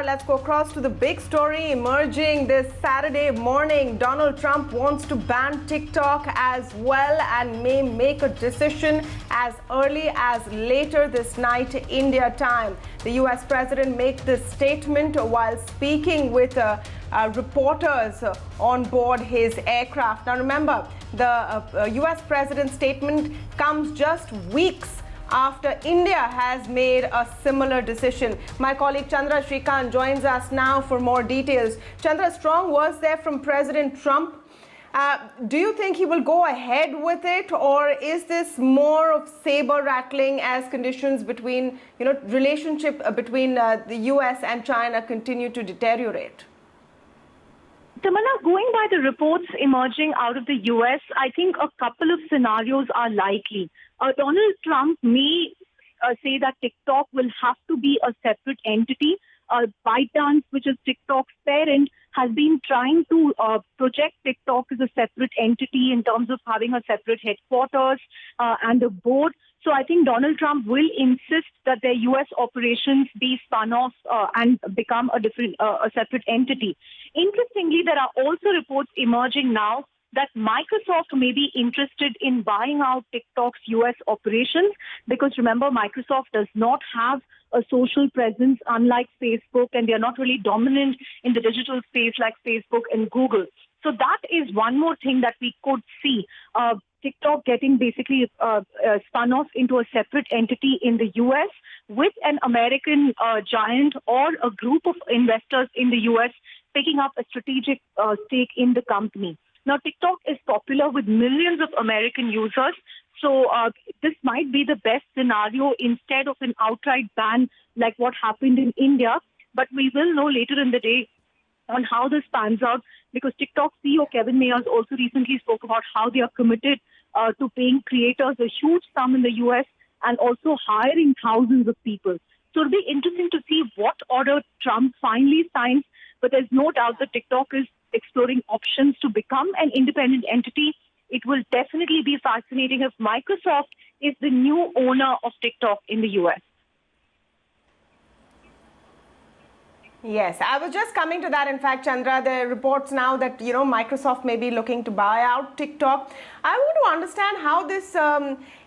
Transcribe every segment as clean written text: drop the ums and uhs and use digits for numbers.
Let's go across to the big story emerging this Saturday morning. Donald Trump wants to ban TikTok as well and may make a decision as early as later this night, India time. The US president makes this statement while speaking with reporters on board his aircraft. Now remember, the US president's statement comes just weeks after India has made a similar decision. My colleague Chandra Srikanth joins us now for more details. Chandra, strong words there from President Trump. Do you think he will go ahead with it, or is this more of saber rattling as conditions between, relationship between the US and China continue to deteriorate? Tamanna, going by the reports emerging out of the US, I think a couple of scenarios are likely. Donald Trump may say that TikTok will have to be a separate entity. ByteDance, which is TikTok's parent, has been trying to project TikTok as a separate entity in terms of having a separate headquarters and a board. So I think Donald Trump will insist that their U.S. operations be spun off and become a separate entity. Interestingly, there are also reports emerging now that Microsoft may be interested in buying out TikTok's U.S. operations, because remember, Microsoft does not have a social presence unlike Facebook, and they're not really dominant in the digital space like Facebook and Google. So that is one more thing that we could see. TikTok getting basically spun off into a separate entity in the U.S. with an American giant or a group of investors in the U.S. picking up a strategic stake in the company. Now, TikTok is popular with millions of American users, so this might be the best scenario instead of an outright ban like what happened in India. But we will know later in the day on how this pans out, because TikTok CEO Kevin Mayers also recently spoke about how they are committed to paying creators a huge sum in the U.S. and also hiring thousands of people. So it'll be interesting to see what order Trump finally signs, but there's no doubt that TikTok is exploring options to become an independent entity. It will definitely be fascinating if Microsoft is the new owner of TikTok in the U.S. Yes, I was just coming to that. In fact, Chandra, there are reports now that, Microsoft may be looking to buy out TikTok. I want to understand how this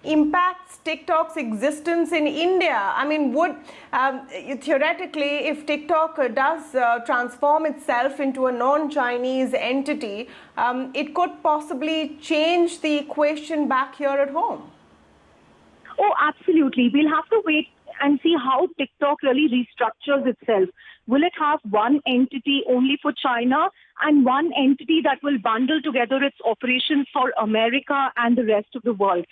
impacts TikTok's existence in India. I mean, would theoretically, if TikTok does transform itself into a non-Chinese entity, it could possibly change the equation back here at home? Oh, absolutely. We'll have to wait and see how TikTok really restructures itself. Will it have one entity only for China and one entity that will bundle together its operations for America and the rest of the world?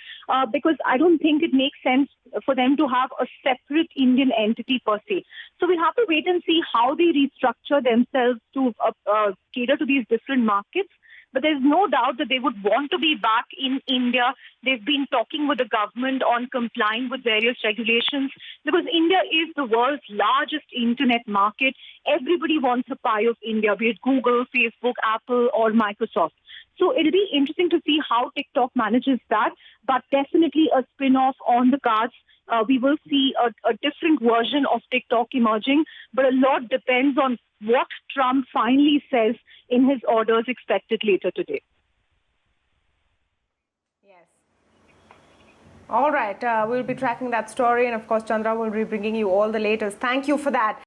Because I don't think it makes sense for them to have a separate Indian entity per se. So we'll have to wait and see how they restructure themselves to cater to these different markets. But there's no doubt that they would want to be back in India. They've been talking with the government on complying with various regulations, because India is the world's largest internet market. Everybody wants a pie of India, be it Google, Facebook, Apple, or Microsoft. So it'll be interesting to see how TikTok manages that, but definitely a spin-off on the cards. We will see a different version of TikTok emerging, but a lot depends on what Trump finally says in his orders expected later today. Yes. All right. We'll be tracking that story. And of course, Chandra will be bringing you all the latest. Thank you for that.